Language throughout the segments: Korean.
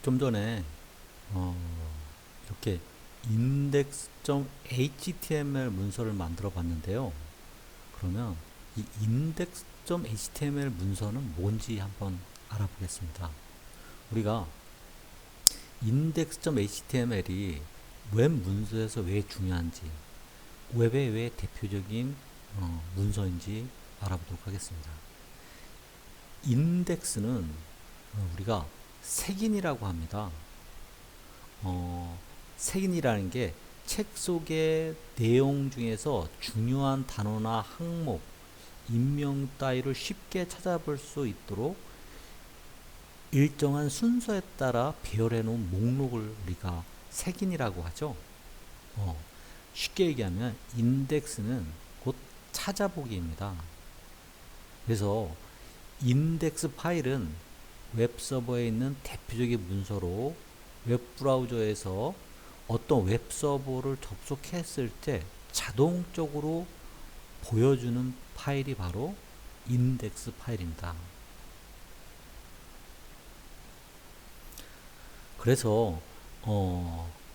좀 전에 어, 이렇게 index.html 문서를 만들어 봤는데요. 그러면 이 index.html 문서는 뭔지 한번 알아보겠습니다. 우리가 index.html이 웹 문서에서 왜 중요한지, 웹의 왜 대표적인 문서인지 알아보도록 하겠습니다. 인덱스는 우리가 색인이라고 합니다. 색인이라는 게 책 속의 내용 중에서 중요한 단어나 항목, 인명 따위를 쉽게 찾아볼 수 있도록 일정한 순서에 따라 배열해 놓은 목록을 우리가 색인이라고 하죠. 어, 쉽게 얘기하면 인덱스는 곧 찾아보기입니다. 그래서 인덱스 파일은 웹 서버에 있는 대표적인 문서로 웹 브라우저에서 어떤 웹 서버를 접속했을 때 자동적으로 보여주는 파일이 바로 인덱스 파일입니다. 그래서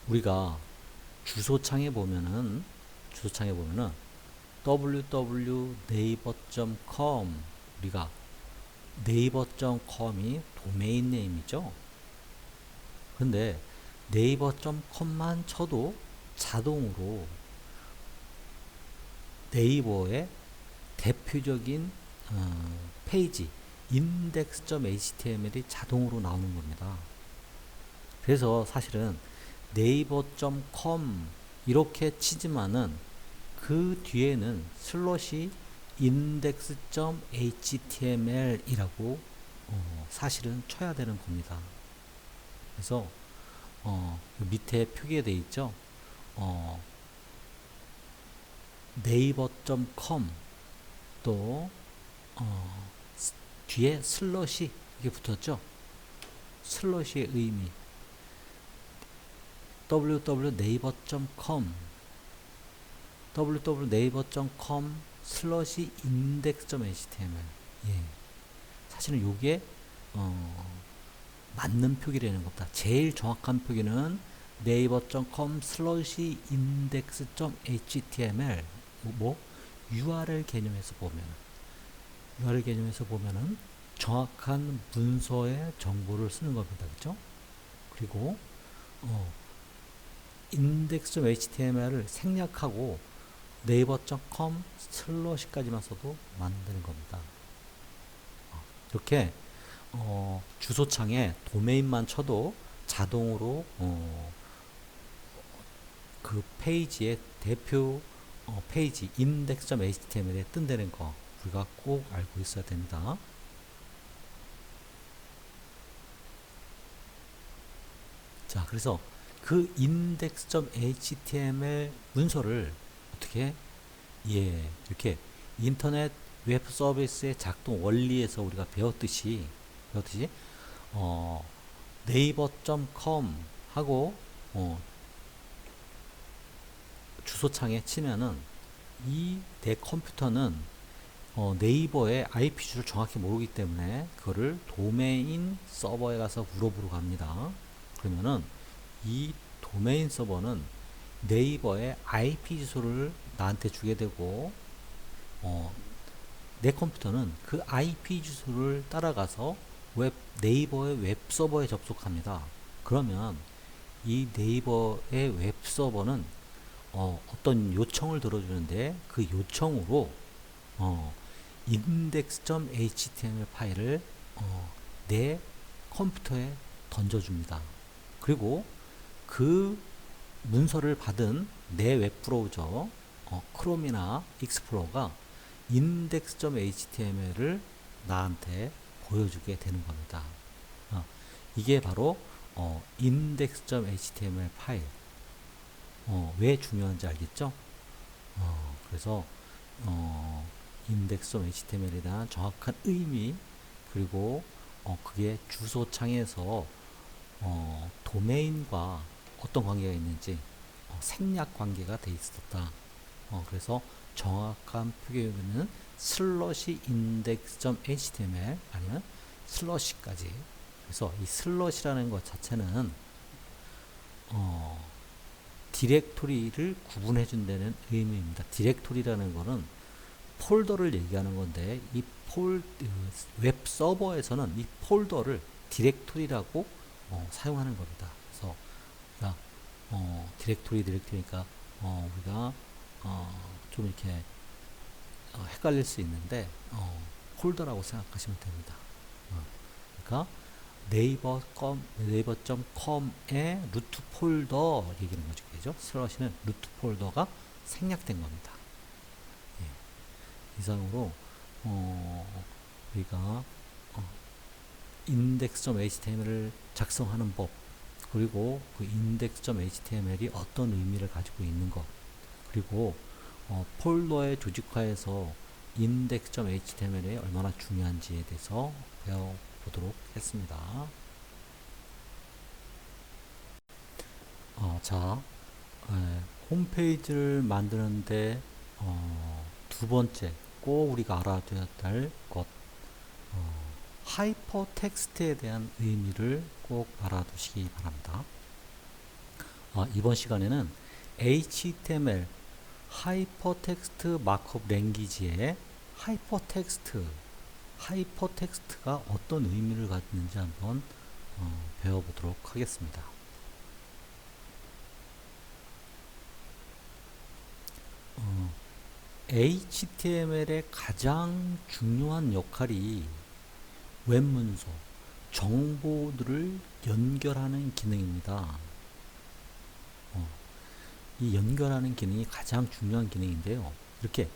우리가 주소창에 보면은 www.naver.com, 우리가 naver.com이 도메인 네임이죠. 근데 네이버.com만 쳐도 자동으로 네이버의 대표적인 페이지 index.html이 자동으로 나오는 겁니다. 그래서 사실은 네이버.com 이렇게 치지만은 그 뒤에는 슬롯이 index.html이라고 사실은 쳐야 되는 겁니다. 그래서 밑에 표기에 되어 있죠. 어, 네이버.com 또 뒤에 슬롯이 이게 붙었죠. 슬롯의 의미 www.naver.com www.naver.com 슬롯이 index.html. 예. 사실은 요게 맞는 표기라는 겁니다. 제일 정확한 표기는 naver.com 슬롯이 index.html. URL 개념에서 보면은 정확한 문서의 정보를 쓰는 겁니다. 그렇죠? 그리고 index.html을 생략하고 naver.com 슬롯까지만 써도 만드는 겁니다. 이렇게 주소창에 도메인만 쳐도 자동으로 그 페이지의 대표 페이지 index.html에 뜬다는 거 우리가 꼭 알고 있어야 됩니다. 자, 그래서 그 index.html 문서를 어떻게 이렇게 인터넷 웹 서비스의 작동 원리에서 우리가 배웠듯이 네이버.com 하고 주소창에 치면은 내 컴퓨터는 네이버의 IP 주소를 정확히 모르기 때문에 그거를 도메인 서버에 가서 물어보러 갑니다. 그러면은 이 도메인 서버는 네이버의 IP 주소를 나한테 주게 되고 내 컴퓨터는 그 IP 주소를 따라가서 네이버의 웹 서버에 접속합니다. 그러면 이 네이버의 웹 서버는 어떤 요청을 들어주는데 그 요청으로 index.html 파일을 내 컴퓨터에 던져줍니다. 그리고 그 문서를 받은 내 웹브라우저 크롬이나 익스플로러가 index.html을 나한테 보여주게 되는 겁니다. 이게 바로 index.html 파일. 왜 중요한지 알겠죠? 그래서 index.html에 대한 정확한 의미, 그리고 그게 주소창에서 도메인과 어떤 관계가 있는지 생략 관계가 돼 있었다. 그래서 정확한 표기는 슬러시 index.html 아니면 슬러시까지 그래서 이 슬롯이라는 것 자체는 디렉토리를 구분해 준다는 의미입니다. 디렉토리라는 거는 폴더를 얘기하는 건데 이 웹 서버에서는 이 폴더를 디렉토리라고 사용하는 겁니다. 그래서 우리가 디렉토리니까 우리가 좀 이렇게 헷갈릴 수 있는데 폴더라고 생각하시면 됩니다. 그러니까 네이버.com의 루트 폴더 얘기하는 거죠. 그죠? 슬러시는 루트 폴더가 생략된 겁니다. 예. 이상으로 우리가 index.html을 작성하는 법, 그리고 그 index.html이 어떤 의미를 가지고 있는 것, 그리고 폴더의 조직화에서 index.html이 얼마나 중요한지에 대해서 배워보도록 했습니다. 자, 홈페이지를 만드는데 두 번째 꼭 우리가 알아둬야 할 것, 하이퍼텍스트에 대한 의미를 꼭 알아두시기 바랍니다. 이번 시간에는 HTML 하이퍼텍스트 마크업 랭귀지의 하이퍼텍스트가 어떤 의미를 갖는지 한번 배워보도록 하겠습니다. HTML의 가장 중요한 역할이 웹문서, 정보들을 연결하는 기능입니다. 이 연결하는 기능이 가장 중요한 기능인데요. 이렇게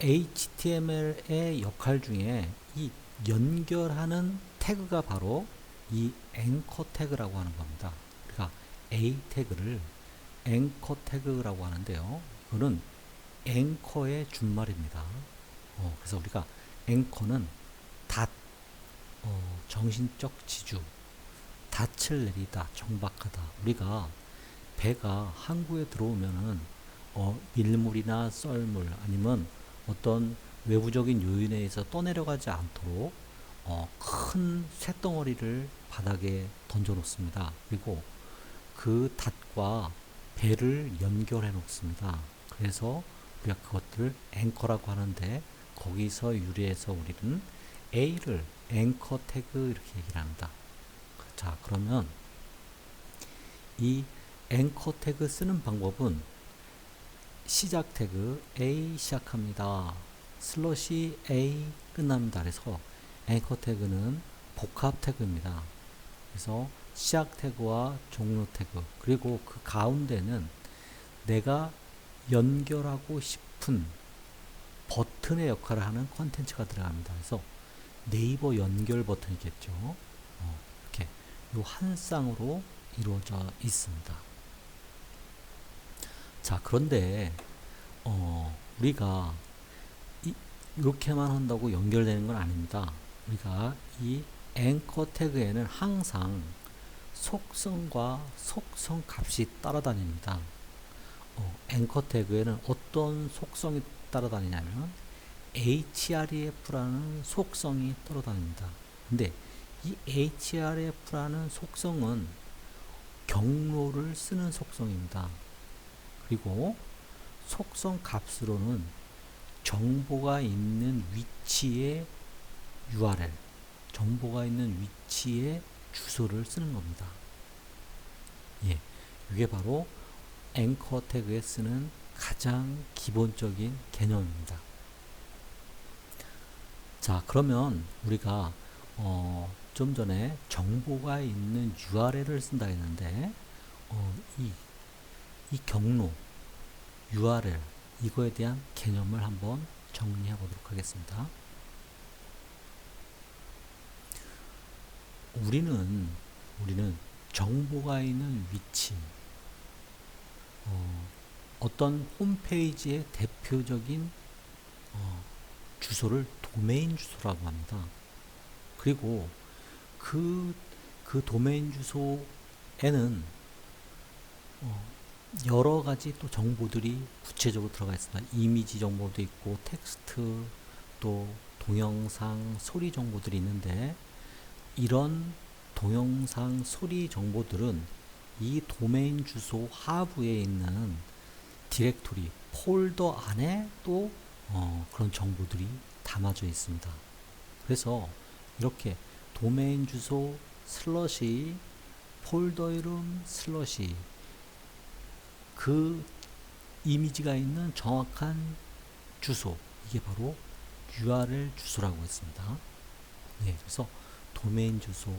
HTML의 역할 중에 이 연결하는 태그가 바로 이 앵커 태그라고 하는 겁니다. 그러니까 A 태그를 앵커 태그라고 하는데요. 이거는 앵커의 준말입니다. 그래서 우리가 앵커는 정신적 지주, 닻을 내리다, 정박하다. 우리가 배가 항구에 들어오면은 밀물이나 썰물 아니면 어떤 외부적인 요인에 의해서 떠내려가지 않도록 큰 쇳덩어리를 바닥에 던져 놓습니다. 그리고 그 닷과 배를 연결해 놓습니다. 그래서 우리가 그것들을 앵커라고 하는데 거기서 유래해서 우리는 A를 앵커 태그 이렇게 얘기를 합니다. 자, 그러면 이 앵커 태그 쓰는 방법은 시작 태그 A 시작합니다. 슬러시 A 끝납니다. 그래서 앵커 태그는 복합 태그입니다. 그래서 시작 태그와 종료 태그, 그리고 그 가운데는 내가 연결하고 싶은 버튼의 역할을 하는 컨텐츠가 들어갑니다. 그래서 네이버 연결 버튼이겠죠. 이렇게 요 한 쌍으로 이루어져 있습니다. 자, 그런데 우리가 이렇게만 한다고 연결되는 건 아닙니다. 우리가 이 앵커 태그에는 항상 속성과 속성 값이 따라다닙니다. 앵커 태그에는 어떤 속성이 따라다니냐면 href라는 속성이 따라다닙니다. 근데 이 href라는 속성은 경로를 쓰는 속성입니다. 그리고 속성 값으로는 정보가 있는 위치의 URL, 정보가 있는 위치의 주소를 쓰는 겁니다. 예, 이게 바로 앵커 태그에 쓰는 가장 기본적인 개념입니다. 자, 그러면 우리가 좀 전에 정보가 있는 URL을 쓴다 했는데 이 경로, URL 이거에 대한 개념을 한번 정리해 보도록 하겠습니다. 우리는 정보가 있는 위치, 어떤 홈페이지의 대표적인 주소를 도메인 주소라고 합니다. 그리고 그 도메인 주소에는 여러 가지 또 정보들이 구체적으로 들어가 있습니다. 이미지 정보도 있고 텍스트, 또 동영상, 소리 정보들이 있는데 이런 동영상 소리 정보들은 이 도메인 주소 하부에 있는 디렉토리 폴더 안에 또 그런 정보들이 담아져 있습니다. 그래서 이렇게 도메인 주소 슬러시 폴더 이름 슬러시 그 이미지가 있는 정확한 주소, 이게 바로 URL 주소라고 했습니다. 네, 그래서 도메인 주소,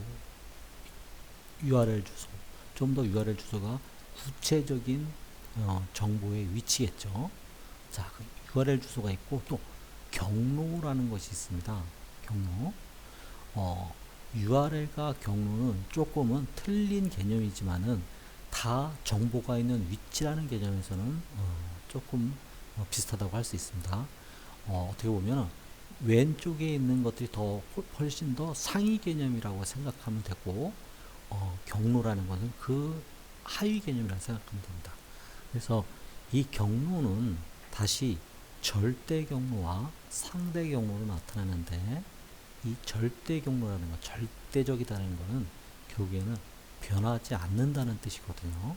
URL 주소, 좀 더 URL 주소가 구체적인 정보의 위치겠죠. 자, 그 URL 주소가 있고 또 경로라는 것이 있습니다. 경로. URL과 경로는 조금은 틀린 개념이지만은 다 정보가 있는 위치라는 개념에서는 조금 비슷하다고 할 수 있습니다. 어떻게 보면 왼쪽에 있는 것들이 더 훨씬 더 상위 개념이라고 생각하면 되고 경로라는 것은 그 하위 개념이라고 생각하면 됩니다. 그래서 이 경로는 다시 절대 경로와 상대 경로로 나타나는데 이 절대 경로라는 것, 절대적이다는 것은 결국에는 변하지 않는다는 뜻이거든요.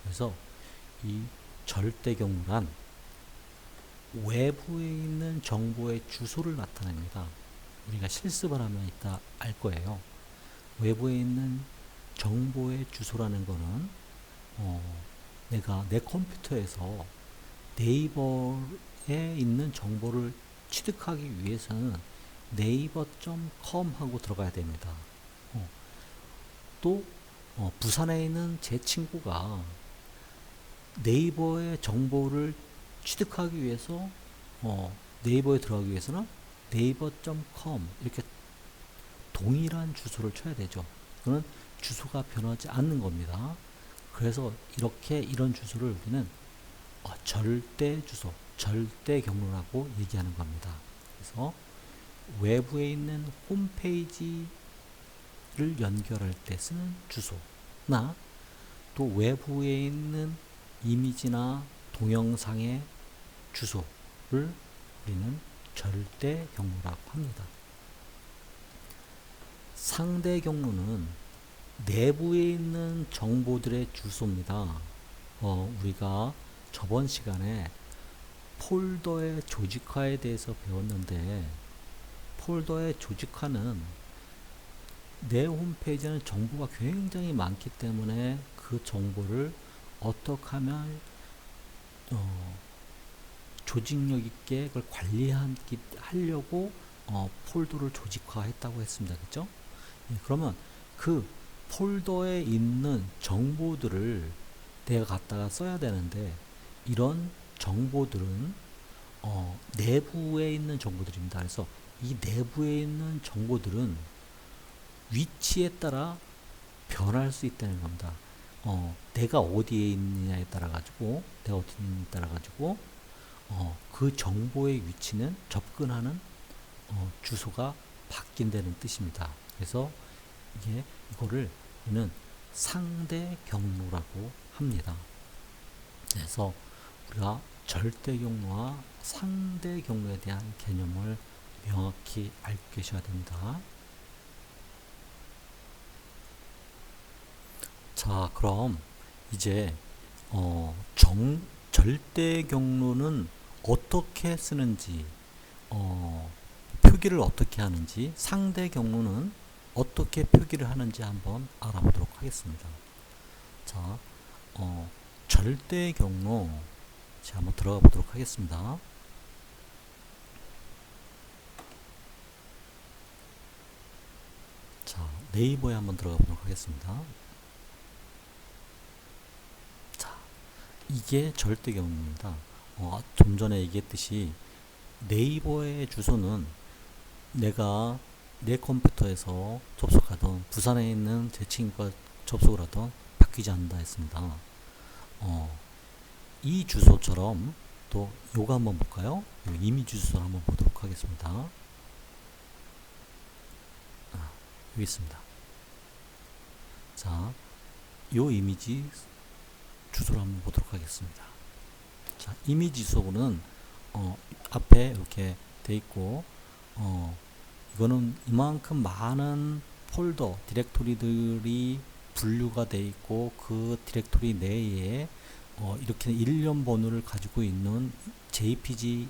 그래서 이 절대 경로란 외부에 있는 정보의 주소를 나타냅니다. 우리가 실습을 하면 이따 알 거예요. 외부에 있는 정보의 주소라는 거는 내가 내 컴퓨터에서 네이버에 있는 정보를 취득하기 위해서는 네이버.com 하고 들어가야 됩니다. 또 부산에 있는 제 친구가 네이버의 정보를 취득하기 위해서 네이버에 들어가기 위해서는 네이버.com 이렇게 동일한 주소를 쳐야 되죠. 그는 주소가 변하지 않는 겁니다. 그래서 이렇게 이런 주소를 우리는 절대 주소, 절대 경로라고 얘기하는 겁니다. 그래서 외부에 있는 홈페이지를 연결할 때 쓰는 주소나 또 외부에 있는 이미지나 동영상의 주소를 우리는 절대 경로라고 합니다. 상대 경로는 내부에 있는 정보들의 주소입니다. 우리가 저번 시간에 폴더의 조직화에 대해서 배웠는데 폴더의 조직화는 내 홈페이지에는 정보가 굉장히 많기 때문에 그 정보를 어떻게 하면 조직력 있게 그걸 관리하려고 폴더를 조직화했다고 했습니다. 그죠? 예, 그러면 그 폴더에 있는 정보들을 내가 갖다가 써야 되는데 이런 정보들은 내부에 있는 정보들입니다. 그래서 이 내부에 있는 정보들은 위치에 따라 변할 수 있다는 겁니다. 내가 어디에 있느냐에 따라 가지고 그 정보의 위치는 접근하는 주소가 바뀐다는 뜻입니다. 그래서 이거를 우리는 상대 경로라고 합니다. 그래서 우리가 절대 경로와 상대 경로에 대한 개념을 명확히 알고 계셔야 됩니다. 자, 그럼 이제 절대 경로는 어떻게 쓰는지, 표기를 어떻게 하는지, 상대 경로는 어떻게 표기를 하는지 한번 알아보도록 하겠습니다. 자, 절대 경로, 자, 한번 들어가 보도록 하겠습니다. 자, 네이버에 한번 들어가 보도록 하겠습니다. 자, 이게 절대 경로입니다. 좀 전에 얘기했듯이 네이버의 주소는 내가 내 컴퓨터에서 접속하던 부산에 있는 제 친구가 접속을 하던 바뀌지 않는다 했습니다. 이 주소처럼 또 요거 한번 볼까요? 이미지 주소를 한번 보도록 하겠습니다. 여기 있습니다. 자, 요 이미지 주소를 한번 보도록 하겠습니다. 자, 이미지 주소는 앞에 이렇게 돼 있고 이거는 이만큼 많은 폴더, 디렉토리들이 분류가 되어 있고 그 디렉토리 내에 이렇게 일련 번호를 가지고 있는 JPG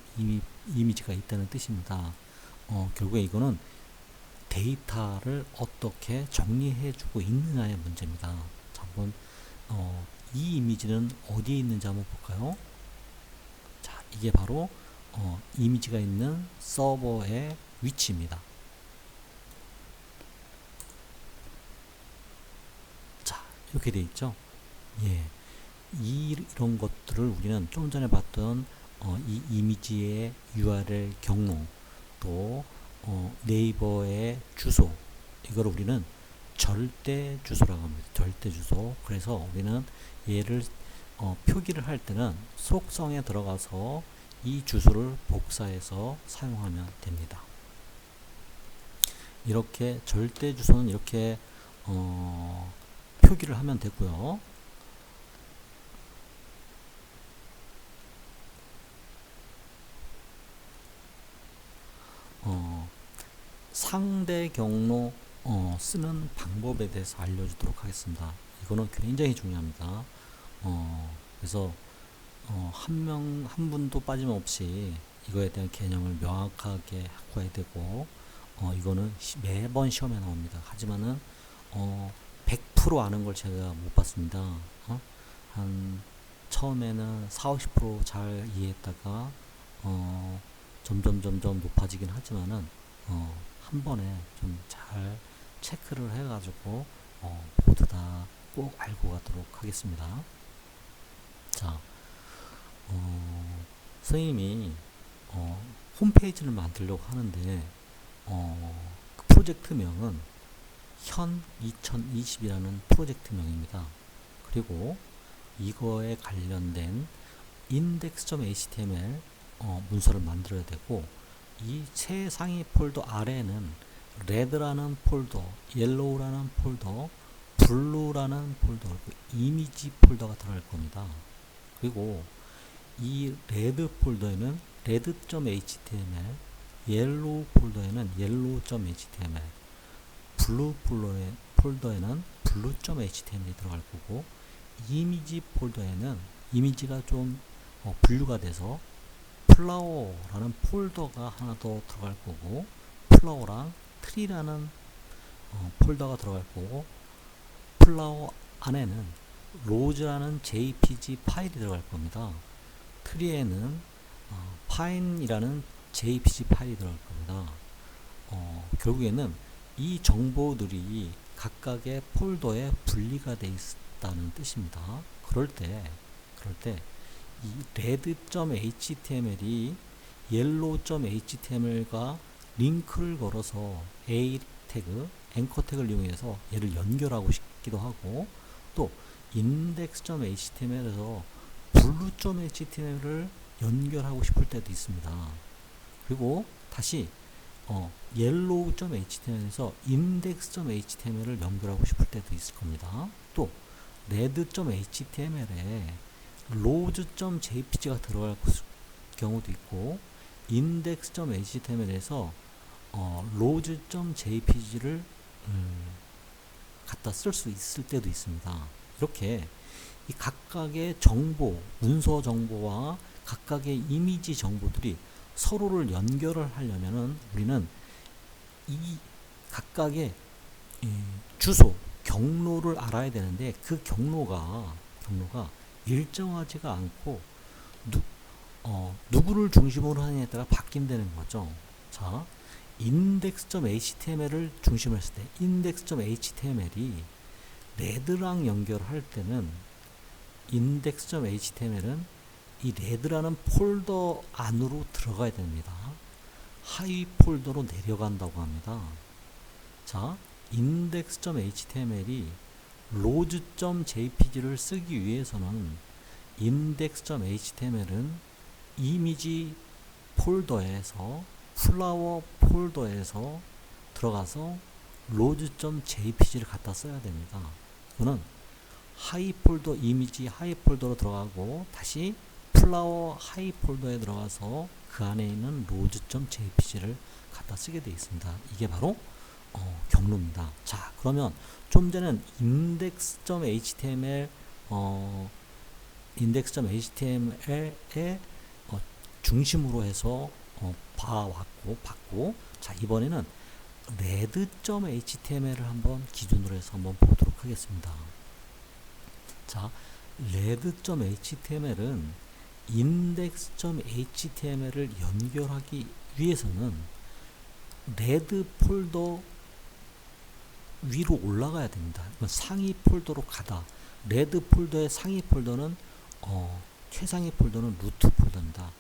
이미지가 있다는 뜻입니다. 결국에 이거는 데이터를 어떻게 정리해주고 있느냐의 문제입니다. 자, 한번 이 이미지는 어디에 있는지 한번 볼까요? 자, 이게 바로 이미지가 있는 서버의 위치입니다. 자, 이렇게 되어 있죠. 예, 이런 것들을 우리는 좀 전에 봤던 이 이미지의 URL 경로, 또 네이버의 주소, 이걸 우리는 절대 주소라고 합니다. 절대 주소. 그래서 우리는 얘를 표기를 할 때는 속성에 들어가서 이 주소를 복사해서 사용하면 됩니다. 이렇게 절대 주소는 이렇게 표기를 하면 되고요. 상대 경로 쓰는 방법에 대해서 알려주도록 하겠습니다. 이거는 굉장히 중요합니다. 그래서 한 분도 빠짐없이 이거에 대한 개념을 명확하게 갖고야 되고, 이거는 매번 시험에 나옵니다. 하지만은 100% 아는 걸 제가 못 봤습니다. 한 처음에는 40-50% 잘 이해했다가 점점 높아지긴 하지만은 한 번에 좀 잘 체크를 해가지고 모두 다 꼭 알고 가도록 하겠습니다. 자, 선생님이 홈페이지를 만들려고 하는데 그 프로젝트명은 현 2020이라는 프로젝트명입니다. 그리고 이거에 관련된 index.html 문서를 만들어야 되고, 이 최상위 폴더 아래에는 레드라는 폴더, 옐로우라는 폴더, 블루라는 폴더, 이미지 폴더가 들어갈 겁니다. 그리고 이 레드 폴더에는 red.html, 옐로우 폴더에는 yellow.html, 블루 폴더에는 blue.html이 들어갈 거고, 이미지 폴더에는 이미지가 좀 분류가 돼서 플라워라는 폴더가 하나 더 들어갈 거고, 플라워랑 트리라는 폴더가 들어갈 거고, 플라워 안에는 로즈라는 JPG 파일이 들어갈 겁니다. 트리에는 파인이라는 JPG 파일이 들어갈 겁니다. 결국에는 이 정보들이 각각의 폴더에 분리가 되어 있다는 뜻입니다. 그럴 때 이 red.html이 yellow.html과 링크를 걸어서 A 태그, 앵커 태그를 이용해서 얘를 연결하고 싶기도 하고, 또 index.html에서 blue.html을 연결하고 싶을 때도 있습니다. 그리고 다시 yellow.html에서 index.html을 연결하고 싶을 때도 있을 겁니다. 또 red.html에 rose.jpg가 들어갈 경우도 있고, index.html에서 rose.jpg를 갖다 쓸 수 있을 때도 있습니다. 이렇게 이 각각의 정보, 문서 정보와 각각의 이미지 정보들이 서로를 연결을 하려면은 우리는 이 각각의 주소, 경로를 알아야 되는데, 그 경로가 일정하지가 않고 누구를 중심으로 하느냐에 따라 바뀐다는 거죠. 자, index.html을 중심으로 했을 때 index.html이 레드랑 연결할 때는 index.html은 이 레드라는 폴더 안으로 들어가야 됩니다. 하위 폴더로 내려간다고 합니다. 자, index.html이 rose.jpg를 쓰기 위해서는 index.html은 이미지 폴더에서 플라워 폴더에서 들어가서 rose.jpg를 갖다 써야 됩니다. 이거는 하이 폴더, 이미지 하이 폴더로 들어가고 다시 플라워 하이 폴더에 들어가서 그 안에 있는 rose.jpg를 갖다 쓰게 되어 있습니다. 이게 바로 경로입니다. 자, 그러면 좀 전에는 index.html index.html에 중심으로 해서 봤고, 자, 이번에는 read.html을 한번 기준으로 해서 한번 보도록 하겠습니다. 자, read.html은 index.html을 연결하기 위해서는 read 폴더 위로 올라가야 됩니다. 상위 폴더로 가다. 레드 폴더의 상위 폴더는 최상위 폴더는 루트 폴더입니다.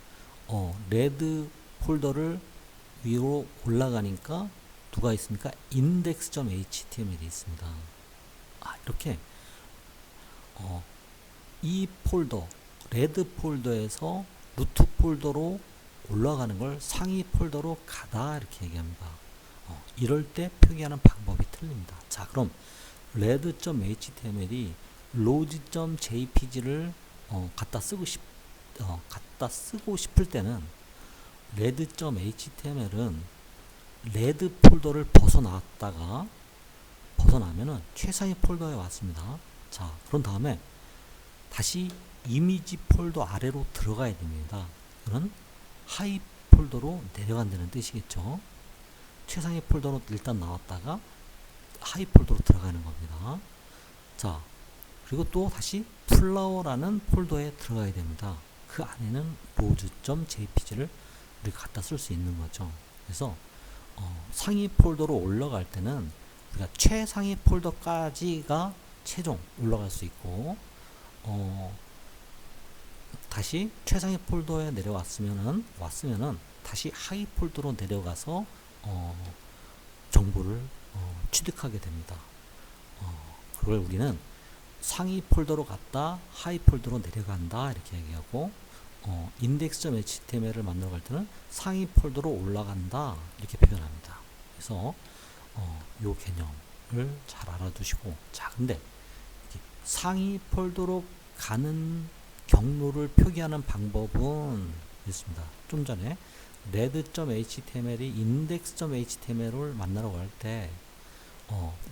레드 폴더를 위로 올라가니까 누가 있습니까? index.html이 있습니다. 이렇게 이 폴더, 레드 폴더에서 루트 폴더로 올라가는 걸 상위 폴더로 가다 이렇게 얘기합니다. 이럴 때 표기하는 방법이 틀립니다. 자, 그럼 red.html이 rose.jpg를 갖다 쓰고 싶을 때는 red.html은 레드 폴더를 벗어나면은 최상위 폴더에 왔습니다. 자, 그런 다음에 다시 이미지 폴더 아래로 들어가야 됩니다. 이거는 하이 폴더로 내려간다는 뜻이겠죠. 최상위 폴더로 일단 나왔다가 하이 폴더로 들어가는 겁니다. 자, 그리고 또 다시 플라워라는 폴더에 들어가야 됩니다. 그 안에는 rose.jpg를 우리가 갖다 쓸 수 있는 거죠. 그래서 상위 폴더로 올라갈 때는 우리가 최상위 폴더까지가 최종 올라갈 수 있고, 다시 최상위 폴더에 왔으면은 다시 하위 폴더로 내려가서 정보를 취득하게 됩니다. 그걸 우리는 상위 폴더로 갔다 하위 폴더로 내려간다 이렇게 얘기하고, index.html을 만들어 갈 때는 상위 폴더로 올라간다 이렇게 표현합니다. 그래서 요 개념을 잘 알아두시고, 자, 근데 상위 폴더로 가는 경로를 표기하는 방법은 있습니다. 좀 전에 red.html이 index.html을 만나러 갈 때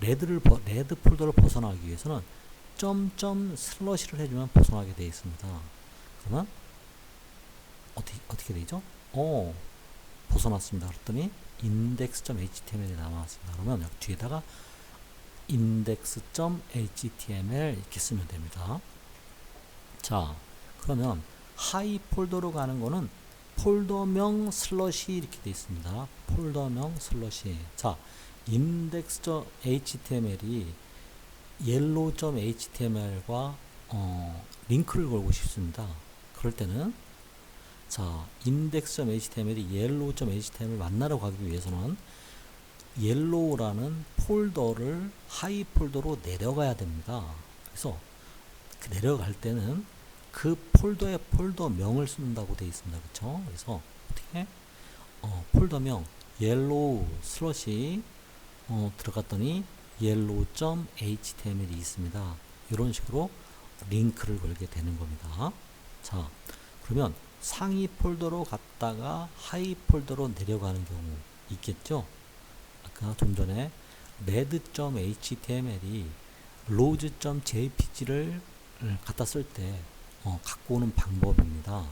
레드 폴더를 벗어나기 위해서는 점점 슬러시를 해주면 벗어나게 되어 있습니다. 그러면 어떻게 되죠? 벗어났습니다. 그랬더니 index.html이 남았습니다. 그러면 여기 뒤에다가 index.html 이렇게 쓰면 됩니다. 자, 그러면 하이 폴더로 가는 거는 폴더명 슬러시 이렇게 되어 있습니다. 폴더명 슬러시. 자, index.html이 yellow.html과 링크를 걸고 싶습니다. 그럴 때는 자, index.html이 yellow.html 만나러 가기 위해서는 yellow라는 폴더를 하이 폴더로 내려가야 됩니다. 그래서 그 내려갈 때는 그 폴더의 폴더명을 쓴다고 되어 있습니다. 그렇죠? 그래서 어떻게 폴더명 yellow 슬러시 들어갔더니 yellow.html이 있습니다. 이런 식으로 링크를 걸게 되는 겁니다. 자, 그러면 상위 폴더로 갔다가 하위 폴더로 내려가는 경우 있겠죠? 아까 좀 전에 red.html이 rose.jpg를 갖다 쓸 때 갖고 오는 방법입니다.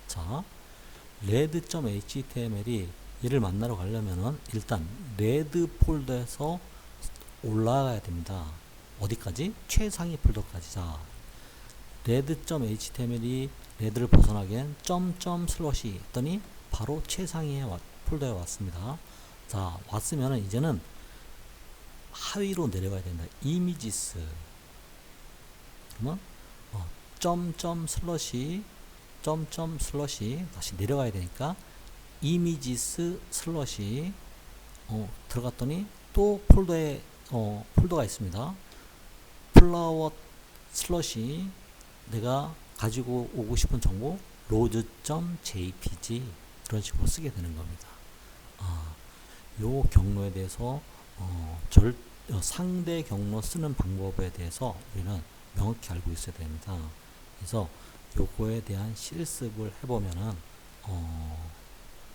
자, red.html이 얘를 만나러 가려면은 일단 레드 폴더에서 올라가야 됩니다. 어디까지? 최상위 폴더까지. 자, red.html이 레드를 벗어나기엔 점점 슬러시 했더니 바로 최상위의 폴더에 왔습니다. 자, 왔으면은 이제는 하위로 내려가야 된다. 이미지스. 그러면 점점 슬러시 다시 내려가야 되니까 이미지스 슬러시 들어갔더니 또 폴더가 있습니다. 플라워 슬러시 내가 가지고 오고 싶은 정보 rose.jpg 이런 식으로 쓰게 되는 겁니다. 요 경로에 대해서 상대 경로 쓰는 방법에 대해서 우리는 명확히 알고 있어야 됩니다. 그래서 요거에 대한 실습을 해보면은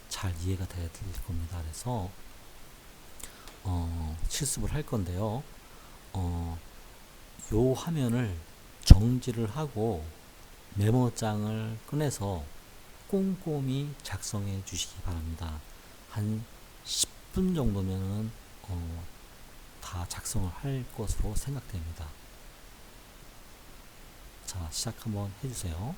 잘 이해가 될 겁니다. 그래서 실습을 할 건데요. 요 화면을 정지를 하고 메모장을 꺼내서 꼼꼼히 작성해 주시기 바랍니다. 한 10분 정도면은 다 작성을 할 것으로 생각됩니다. 자, 시작 한번 해주세요.